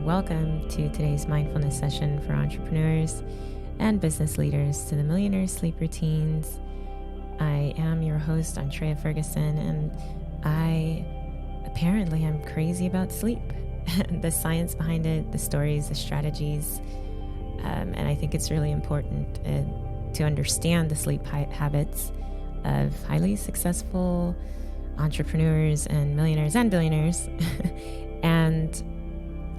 Welcome to today's mindfulness session for entrepreneurs and business leaders to the Millionaire Sleep Routines. I am your host, Andrea Ferguson, and I apparently am crazy about sleep. The science behind it, the stories, the strategies, and I think it's really important to understand the sleep habits of highly successful entrepreneurs and millionaires and billionaires. And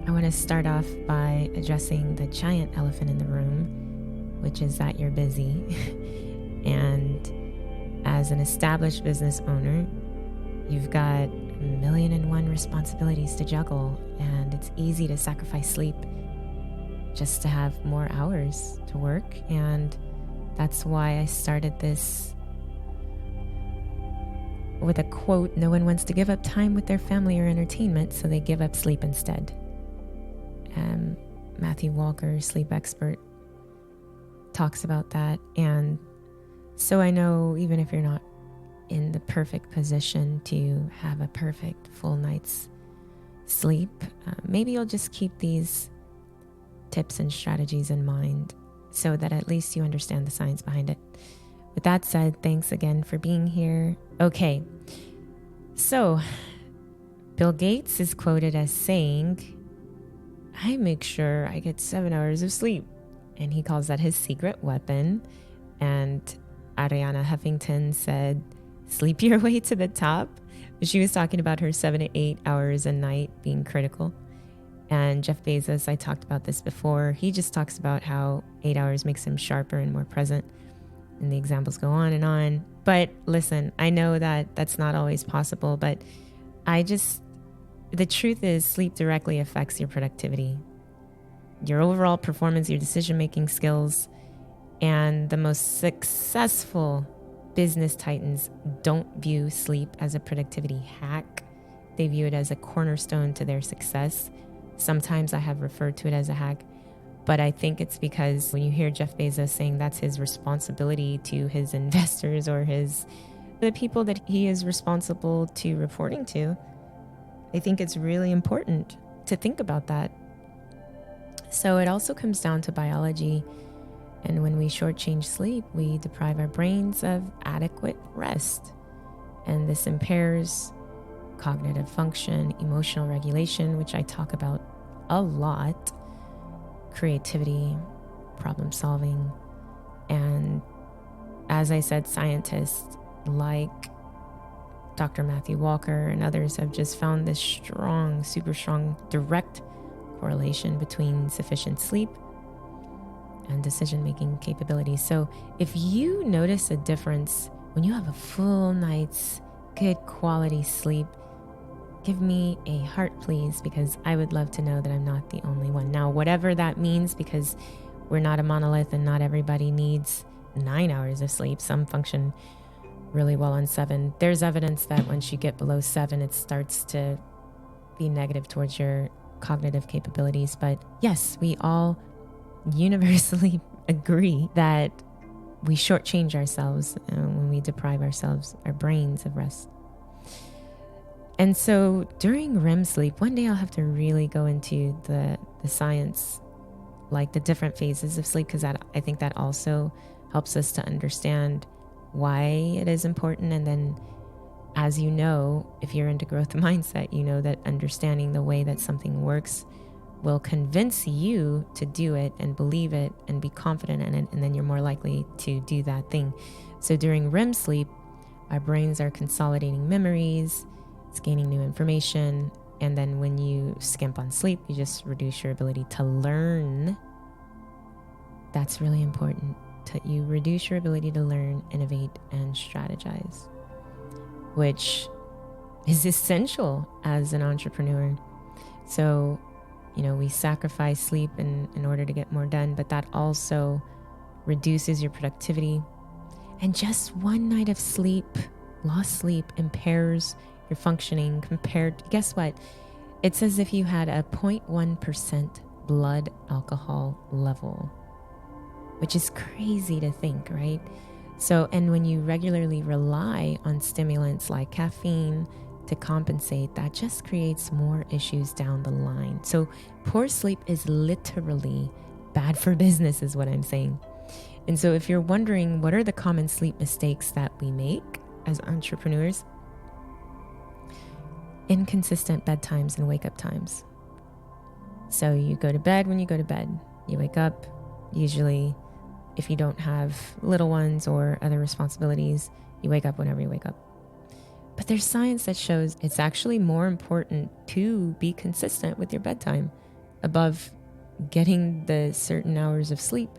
I want to start off by addressing the giant elephant in the room, which is that you're busy. And as an established business owner, you've got 1,000,001 responsibilities to juggle, and it's easy to sacrifice sleep just to have more hours to work. And that's why I started this with a quote: no one wants to give up time with their family or entertainment, so they give up sleep instead. Matthew Walker, sleep expert, talks about that. And so I know even if you're not in the perfect position to have a perfect full night's sleep, maybe you'll just keep these tips and strategies in mind so that at least you understand the science behind it. With that said, thanks again for being here. Okay, so Bill Gates is quoted as saying, I make sure I get 7 hours of sleep. And he calls that his secret weapon. And Arianna Huffington said, sleep your way to the top. She was talking about her 7 to 8 hours a night being critical. And Jeff Bezos, I talked about this before. He just talks about how 8 hours makes him sharper and more present. And the examples go on and on. But listen, I know that that's not always possible, but the truth is sleep directly affects your productivity, your overall performance, your decision-making skills. And the most successful business titans don't view sleep as a productivity hack. They view it as a cornerstone to their success. Sometimes I have referred to it as a hack, but I think it's because when you hear Jeff Bezos saying that's his responsibility to his investors or the people that he is responsible to reporting to, I think it's really important to think about that. So it also comes down to biology. And when we shortchange sleep, we deprive our brains of adequate rest. And this impairs cognitive function, emotional regulation, which I talk about a lot, creativity, problem solving. And as I said, scientists like Dr. Matthew Walker and others have just found this strong, super strong, direct correlation between sufficient sleep and decision-making capabilities. So if you notice a difference when you have a full night's good quality sleep, give me a heart, please, because I would love to know that I'm not the only one. Now, whatever that means, because we're not a monolith and not everybody needs 9 hours of sleep. Some function really well on 7. There's evidence that once you get below 7, it starts to be negative towards your cognitive capabilities. But yes, we all universally agree that we shortchange ourselves when we deprive our brains of rest. And so during REM sleep, one day I'll have to really go into the science, like the different phases of sleep, because I think that also helps us to understand why it is important. And then, as you know, if you're into growth mindset, you know that understanding the way that something works will convince you to do it and believe it and be confident in it, and then you're more likely to do that thing. So during REM sleep, our brains are consolidating memories, it's gaining new information, and then when you skimp on sleep, you just reduce your ability to learn. That's really important. You reduce your ability to learn, innovate, and strategize, which is essential as an entrepreneur. So, we sacrifice sleep in order to get more done, but that also reduces your productivity. And just one night of lost sleep, impairs your functioning compared, guess what? It's as if you had a 0.1% blood alcohol level, which is crazy to think, right? So, and when you regularly rely on stimulants like caffeine, to compensate, that just creates more issues down the line. So poor sleep is literally bad for business, is what I'm saying. And so if you're wondering what are the common sleep mistakes that we make as entrepreneurs, inconsistent bedtimes and wake up times. So you go to bed when you go to bed. You wake up, usually if you don't have little ones or other responsibilities, you wake up whenever you wake up. But there's science that shows it's actually more important to be consistent with your bedtime above getting the certain hours of sleep.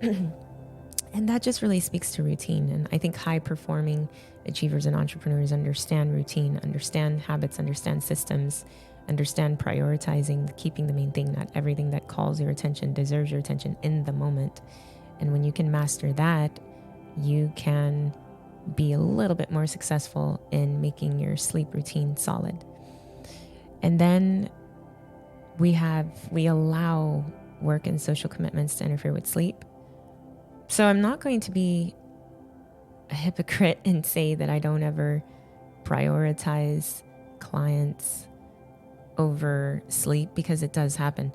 And that just really speaks to routine. And I think high performing achievers and entrepreneurs understand routine, understand habits, understand systems, understand prioritizing, keeping the main thing, not everything that calls your attention deserves your attention in the moment. And when you can master that, you can be a little bit more successful in making your sleep routine solid. And then we allow work and social commitments to interfere with sleep. So I'm not going to be a hypocrite and say that I don't ever prioritize clients over sleep, because it does happen.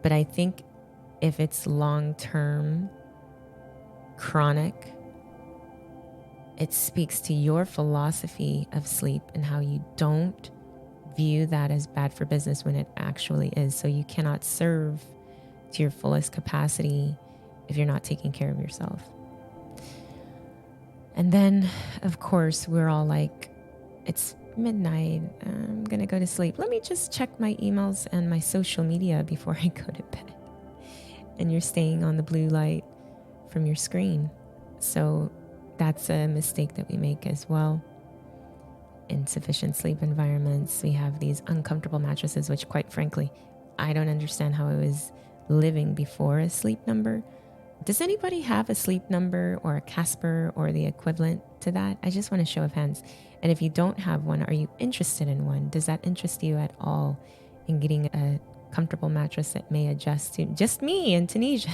But I think if it's long-term, chronic, it speaks to your philosophy of sleep and how you don't view that as bad for business when it actually is. So you cannot serve to your fullest capacity if you're not taking care of yourself. And then, of course, we're all like, it's midnight, I'm gonna go to sleep. Let me just check my emails and my social media before I go to bed. And you're staying on the blue light from your screen. So that's a mistake that we make as well. Insufficient sleep environments. We have these uncomfortable mattresses, which quite frankly, I don't understand how I was living before a sleep number. Does anybody have a sleep number or a Casper or the equivalent to that? I just want a show of hands. And if you don't have one, are you interested in one? Does that interest you at all in getting a comfortable mattress that may adjust to just me in Tunisia?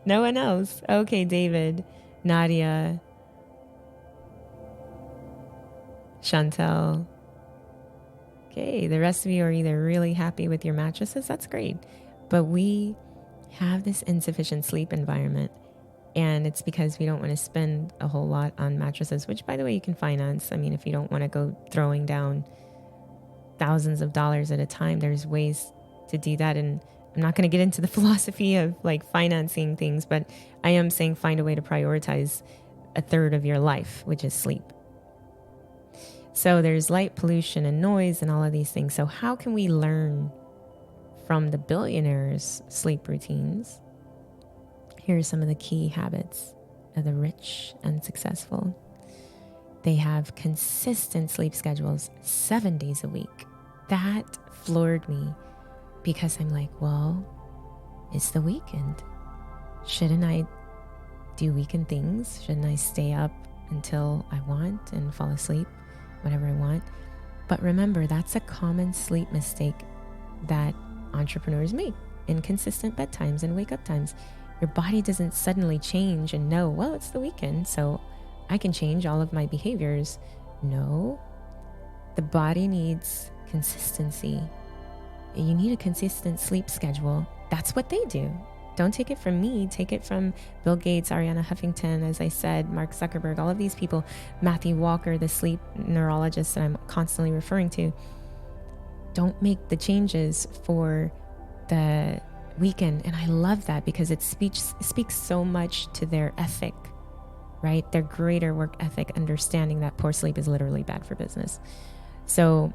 No one else. Okay, David, Nadia, Chantel. Okay, the rest of you are either really happy with your mattresses. That's great. But we have this insufficient sleep environment. And it's because we don't want to spend a whole lot on mattresses, which, by the way, you can finance. I mean, if you don't want to go throwing down thousands of dollars at a time, there's ways to do that. And I'm not going to get into the philosophy of like financing things, but I am saying find a way to prioritize a third of your life, which is sleep. So there's light pollution and noise and all of these things. So how can we learn from the billionaires' sleep routines? Here are some of the key habits of the rich and successful. They have consistent sleep schedules 7 days a week. That floored me because I'm like, well, it's the weekend. Shouldn't I do weekend things? Shouldn't I stay up until I want and fall asleep whenever I want? But remember, that's a common sleep mistake that entrepreneurs make. Inconsistent bedtimes and wake up times. Your body doesn't suddenly change and know, well, it's the weekend, so I can change all of my behaviors. No, the body needs consistency. You need a consistent sleep schedule. That's what they do. Don't take it from me. Take it from Bill Gates, Ariana Huffington, as I said, Mark Zuckerberg, all of these people, Matthew Walker, the sleep neurologist that I'm constantly referring to. Don't make the changes for the weekend. And I love that because it speaks so much to their ethic, right? Their greater work ethic, understanding that poor sleep is literally bad for business. So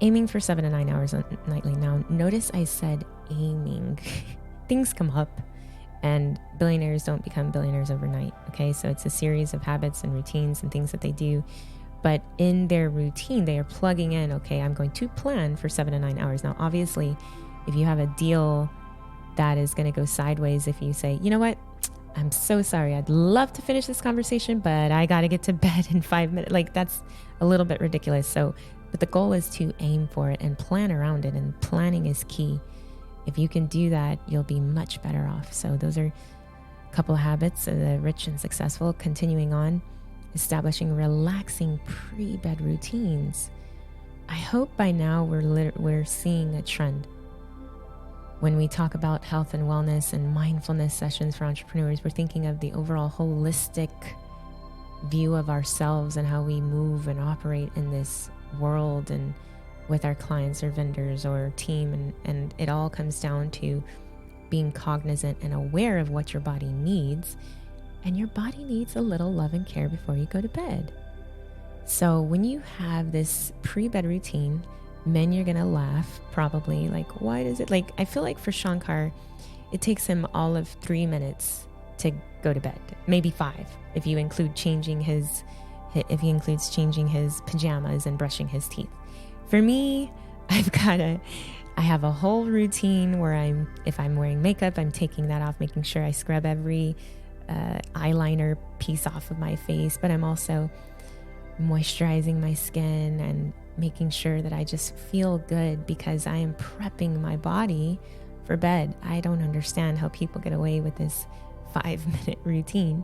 aiming for 7 to 9 hours nightly. Now, notice I said aiming. Things come up and billionaires don't become billionaires overnight. Okay. So it's a series of habits and routines and things that they do. But in their routine, they are plugging in, okay, I'm going to plan for 7 to 9 hours. Now, obviously, if you have a deal that is going to go sideways, if you say, you know what, I'm so sorry, I'd love to finish this conversation, but I got to get to bed in 5 minutes. Like, that's a little bit ridiculous. So, but the goal is to aim for it and plan around it. And planning is key. If you can do that, you'll be much better off. So those are a couple of habits of the rich and successful. Continuing on, establishing relaxing pre-bed routines. I hope by now we're seeing a trend. When we talk about health and wellness and mindfulness sessions for entrepreneurs, we're thinking of the overall holistic view of ourselves and how we move and operate in this world and with our clients or vendors or team. And it all comes down to being cognizant and aware of what your body needs. And your body needs a little love and care before you go to bed. So when you have this pre-bed routine, men, you're going to laugh probably, like, why does it, like, I feel like for Shankar, it takes him all of 3 minutes to go to bed, maybe 5, if you include changing his pajamas and brushing his teeth. For me, I have a whole routine where if I'm wearing makeup, I'm taking that off, making sure I scrub every eyeliner piece off of my face, but I'm also moisturizing my skin and making sure that I just feel good because I am prepping my body for bed. I don't understand how people get away with this 5-minute routine.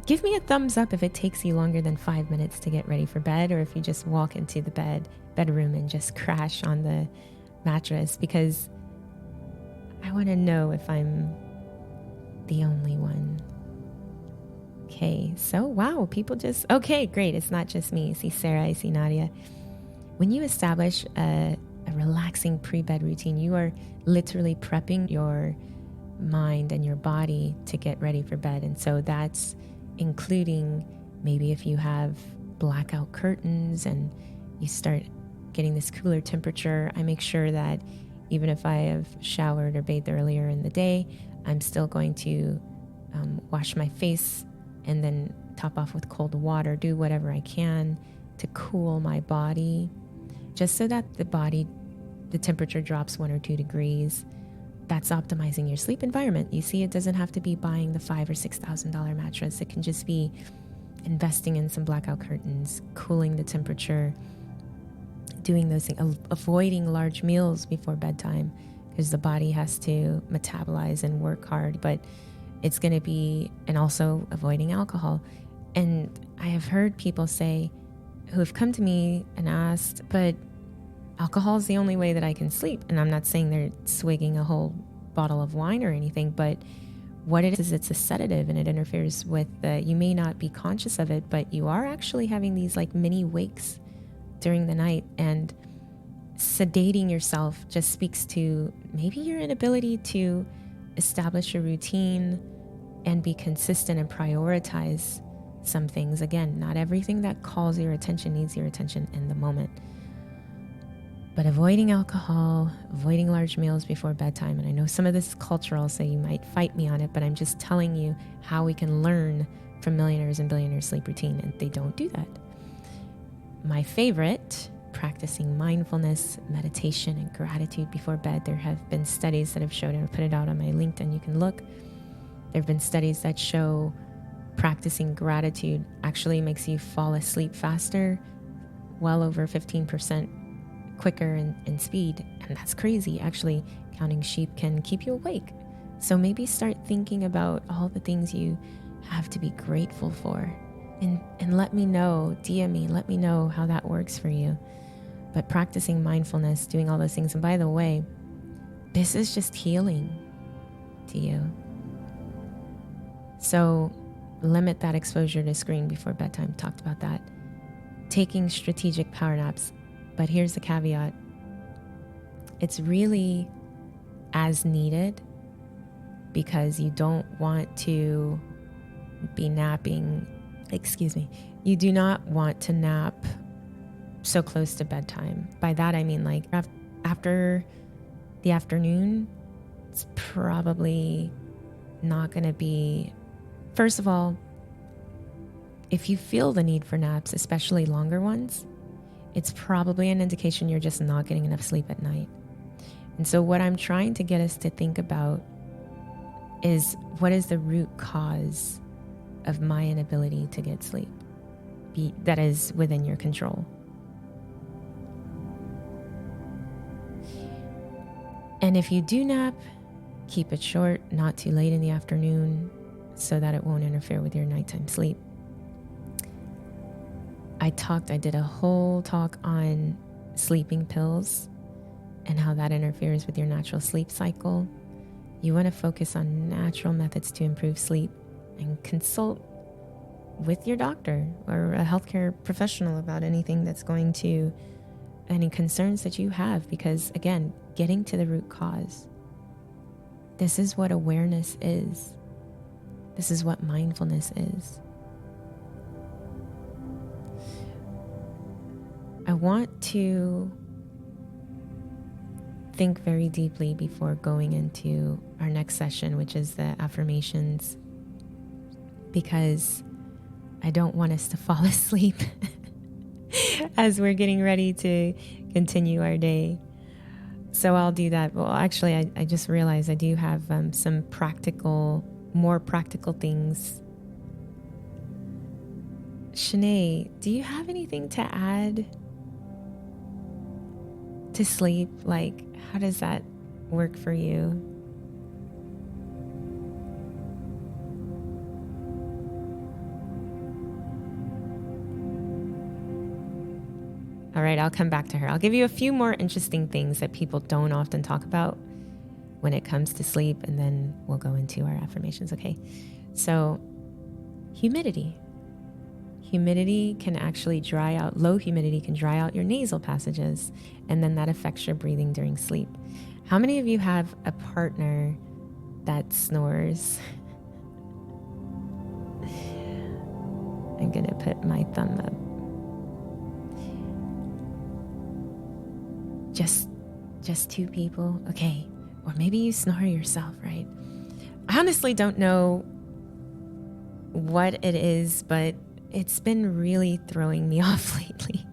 Give me a thumbs up if it takes you longer than 5 minutes to get ready for bed, or if you just walk into the bedroom and just crash on the mattress, because I want to know if I'm the only one. Okay, so wow, people just, okay, great. It's not just me. I see Sarah, I see Nadia. When you establish a relaxing pre-bed routine, you are literally prepping your mind and your body to get ready for bed. And so that's including maybe if you have blackout curtains and you start getting this cooler temperature. I make sure that even if I have showered or bathed earlier in the day, I'm still going to wash my face and then top off with cold water, do whatever I can to cool my body, just so that the temperature drops 1 or 2 degrees. That's optimizing your sleep environment. You see, it doesn't have to be buying the $5,000 or $6,000 mattress. It can just be investing in some blackout curtains, cooling the temperature, doing those things, avoiding large meals before bedtime, because the body has to metabolize and work hard, but it's going to be, and also avoiding alcohol. And I have heard people say, who have come to me and asked, but alcohol is the only way that I can sleep. And I'm not saying they're swigging a whole bottle of wine or anything, but what it is, it's a sedative, and it interferes with you may not be conscious of it, but you are actually having these like mini wakes during the night, and sedating yourself just speaks to maybe your inability to establish a routine and be consistent and prioritize some things. Again, not everything that calls your attention needs your attention in the moment. But avoiding alcohol, avoiding large meals before bedtime, and I know some of this is cultural, so you might fight me on it, but I'm just telling you how we can learn from millionaires and billionaires' sleep routine, and they don't do that. My favorite, practicing mindfulness, meditation, and gratitude before bed. There have been studies that have showed, and I'll put it out on my LinkedIn, you can look. There have been studies that show practicing gratitude actually makes you fall asleep faster, well over 15% quicker in speed. And that's crazy. Actually, counting sheep can keep you awake. So maybe start thinking about all the things you have to be grateful for. And let me know, DM me, let me know how that works for you. But practicing mindfulness, doing all those things. And by the way, this is just healing to you. So limit that exposure to screen before bedtime. Talked about that. Taking strategic power naps. But here's the caveat. It's really as needed, because you don't want to be napping. You do not want to nap so close to bedtime. By that, I mean like after the afternoon, it's probably not going to be. First of all, if you feel the need for naps, especially longer ones, it's probably an indication you're just not getting enough sleep at night. And so what I'm trying to get us to think about is, what is the root cause of my inability to get sleep that is within your control? And if you do nap, keep it short, not too late in the afternoon, so that it won't interfere with your nighttime sleep. I did a whole talk on sleeping pills and how that interferes with your natural sleep cycle. You want to focus on natural methods to improve sleep and consult with your doctor or a healthcare professional about anything that's going to, any concerns that you have, because again, getting to the root cause. This is what awareness is. This is what mindfulness is. I want to think very deeply before going into our next session, which is the affirmations, because I don't want us to fall asleep as we're getting ready to continue our day. So I'll do that. Well, actually, I just realized I do have some more practical things. Shanae, do you have anything to add to sleep? Like, how does that work for you? All right, I'll come back to her. I'll give you a few more interesting things that people don't often talk about when it comes to sleep, and then we'll go into our affirmations, okay? So, humidity. Humidity can actually dry out, low humidity can dry out your nasal passages, and then that affects your breathing during sleep. How many of you have a partner that snores? I'm gonna put my thumb up. Just two people? Okay. Or maybe you snore yourself, right? I honestly don't know what it is, but it's been really throwing me off lately.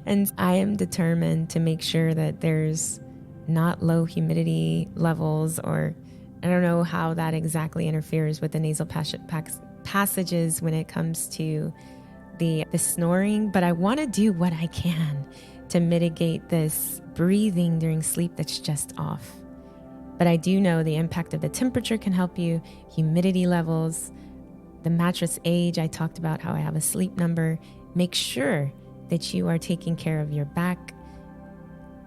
And I am determined to make sure that there's not low humidity levels, or I don't know how that exactly interferes with the nasal passages when it comes to the snoring, but I want to do what I can to mitigate this breathing during sleep that's just off. But I do know the impact of the temperature can help you, humidity levels, the mattress age. I talked about how I have a sleep number. Make sure that you are taking care of your back,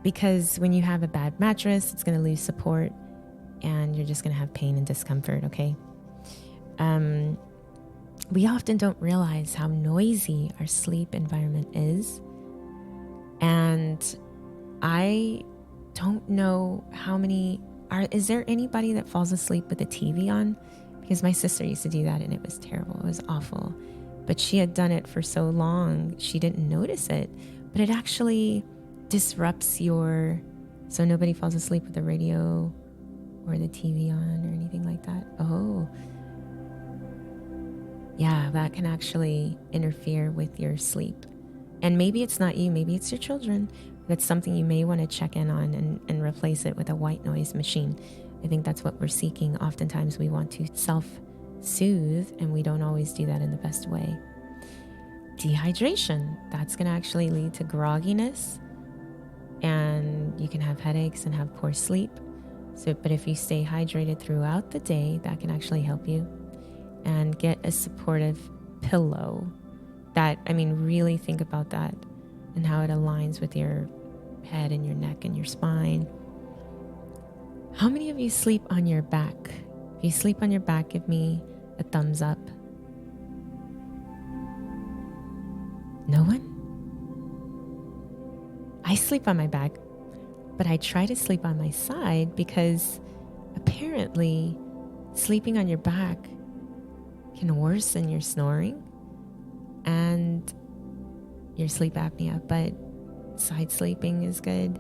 because when you have a bad mattress, it's going to lose support and you're just going to have pain and discomfort, okay? We often don't realize how noisy our sleep environment is. And I don't know is there anybody that falls asleep with the TV on? Because my sister used to do that and it was terrible. It was awful. But she had done it for so long, she didn't notice it. But it actually disrupts so nobody falls asleep with the radio or the TV on or anything like that. Oh, yeah, that can actually interfere with your sleep. And maybe it's not you, maybe it's your children. That's something you may want to check in on and replace it with a white noise machine. I think that's what we're seeking. Oftentimes we want to self-soothe, and we don't always do that in the best way. Dehydration, that's going to actually lead to grogginess, and you can have headaches and have poor sleep. But if you stay hydrated throughout the day, that can actually help you. And get a supportive pillow. Really think about that and how it aligns with your head and your neck and your spine. How many of you sleep on your back? If you sleep on your back, give me a thumbs up. No one? I sleep on my back, but I try to sleep on my side because apparently sleeping on your back can worsen your snoring and your sleep apnea, but side sleeping is good.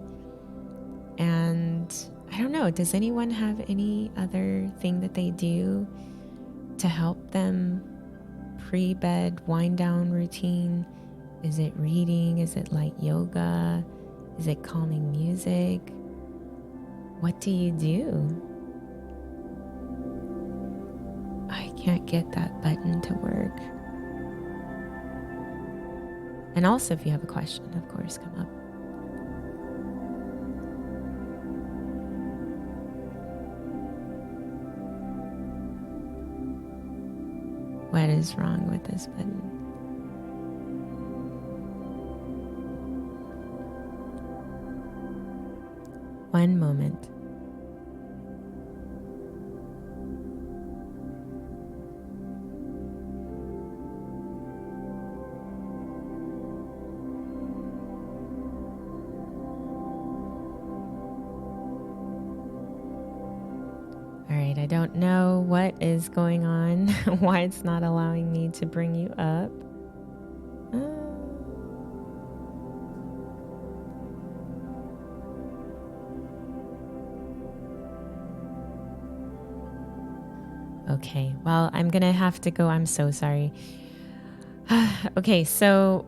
And I don't know, does anyone have any other thing that they do to help them pre-bed wind down routine? Is it reading? Is it light yoga? Is it calming music? What do you do? I can't get that button to work. And also, if you have a question, of course, come up. What is wrong with this button? one moment. All right, I don't know what is going on, why it's not allowing me to bring you up. Okay, well, I'm going to have to go. I'm so sorry. Okay, so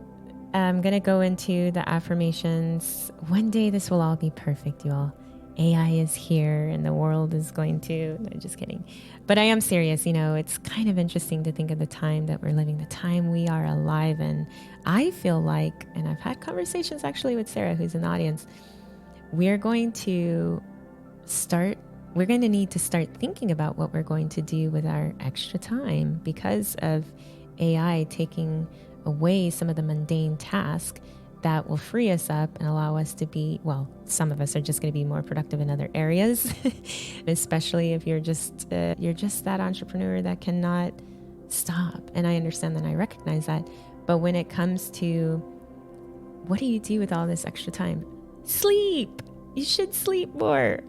I'm going to go into the affirmations. One day this will all be perfect, you all. AI is here and the world is going to, no, just kidding. But I am serious, it's kind of interesting to think of the time that we're living, the time we are alive. And I feel like, and I've had conversations actually with Sarah, who's in the audience, we're going to need to start thinking about what we're going to do with our extra time because of AI taking away some of the mundane tasks that will free us up and allow us to be, well, some of us are just going to be more productive in other areas, especially if you're just that entrepreneur that cannot stop. And I understand that, I recognize that. But when it comes to what do you do with all this extra time? Sleep. You should sleep more.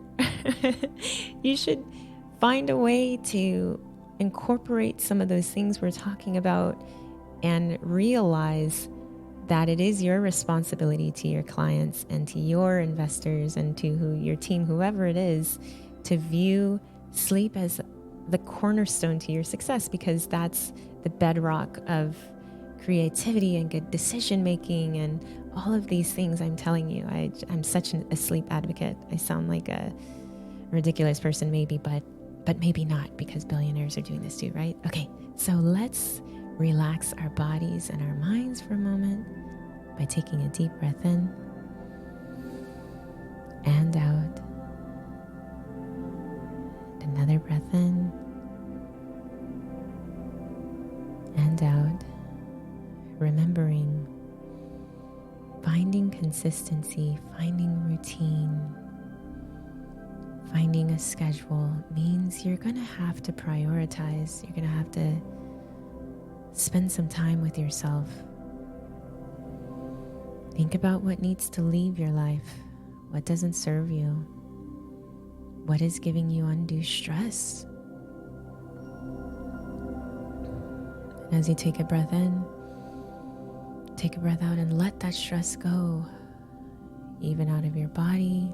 You should find a way to incorporate some of those things we're talking about and realize that it is your responsibility to your clients and to your investors and to your team, whoever it is, to view sleep as the cornerstone to your success, because that's the bedrock of creativity and good decision making and all of these things. I'm telling you, I'm such a sleep advocate. I sound like a ridiculous person maybe, but maybe not, because billionaires are doing this too, right? Okay, so let's relax our bodies and our minds for a moment by taking a deep breath in and out. And another breath in and out. Remembering, finding consistency, finding routine, finding a schedule means you're going to have to prioritize. You're going to have to spend some time with yourself. Think about what needs to leave your life, what doesn't serve you, what is giving you undue stress. And as you take a breath in, take a breath out and let that stress go, even out of your body.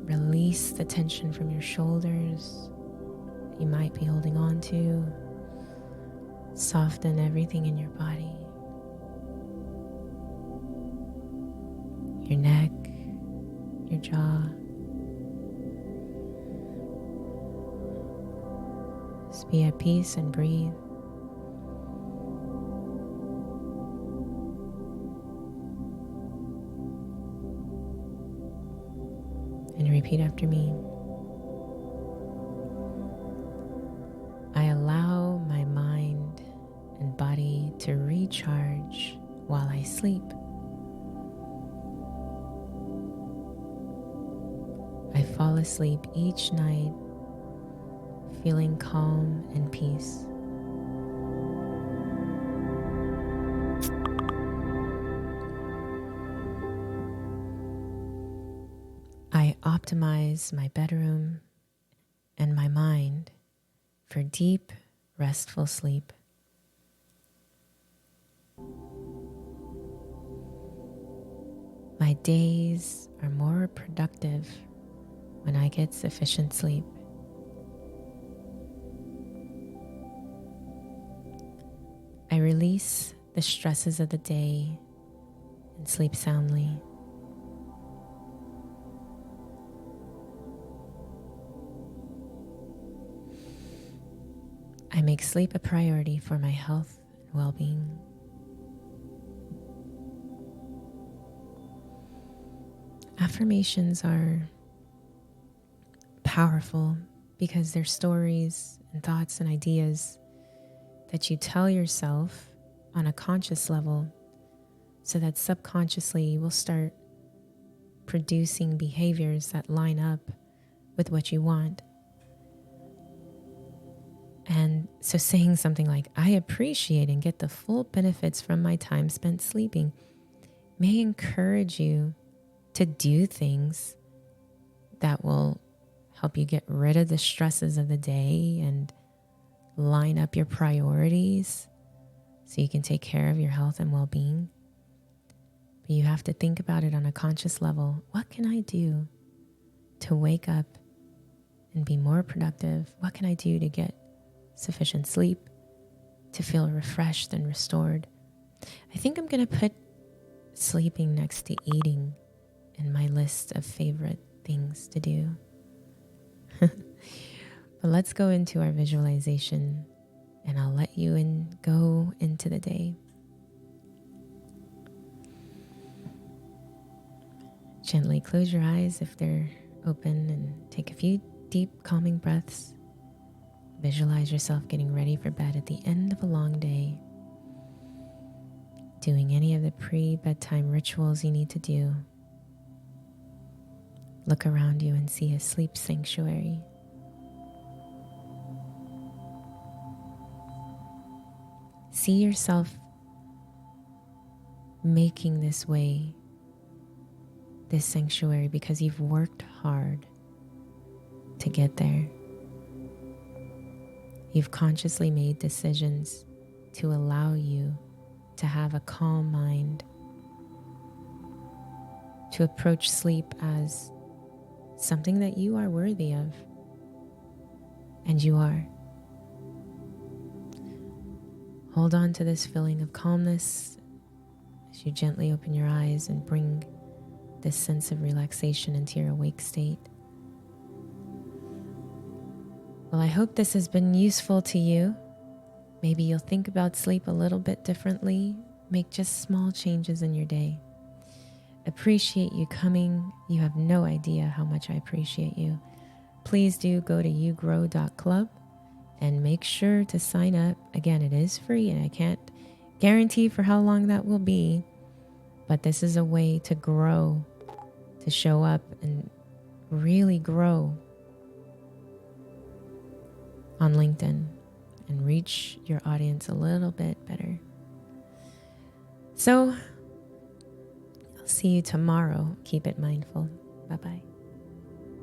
Release the tension from your shoulders that you might be holding on to. Soften everything in your body. Your neck, your jaw. Just be at peace and breathe. And repeat after me. I allow my mind and body to recharge while I sleep. I fall asleep each night feeling calm and peace. I optimize my bedroom and my mind for deep, restful sleep. My days are more productive when I get sufficient sleep. I release the stresses of the day and sleep soundly. I make sleep a priority for my health and well-being. Affirmations are powerful because they're stories and thoughts and ideas that you tell yourself on a conscious level, so that subconsciously you will start producing behaviors that line up with what you want. And so saying something like, I appreciate and get the full benefits from my time spent sleeping, may encourage you to do things that will help you get rid of the stresses of the day and line up your priorities so you can take care of your health and well-being. But you have to think about it on a conscious level. What can I do to wake up and be more productive? What can I do to get sufficient sleep, to feel refreshed and restored? I think I'm going to put sleeping next to eating in my list of favorite things to do. But let's go into our visualization, and I'll let you go into the day. Gently close your eyes if they're open and take a few deep, calming breaths. Visualize yourself getting ready for bed at the end of a long day, doing any of the pre-bedtime rituals you need to do. Look around you and see a sleep sanctuary. See yourself making this way, this sanctuary, because you've worked hard to get there. You've consciously made decisions to allow you to have a calm mind, to approach sleep as something that you are worthy of, and you are. Hold on to this feeling of calmness as you gently open your eyes and bring this sense of relaxation into your awake state. Well, I hope this has been useful to you. Maybe you'll think about sleep a little bit differently. Make just small changes in your day. Appreciate you coming. You have no idea how much I appreciate you. Please do go to yougrow.club and make sure to sign up. Again, it is free, and I can't guarantee for how long that will be, but this is a way to grow, to show up and really grow on LinkedIn and reach your audience a little bit better. So I'll see you tomorrow. Keep it mindful. Bye-bye.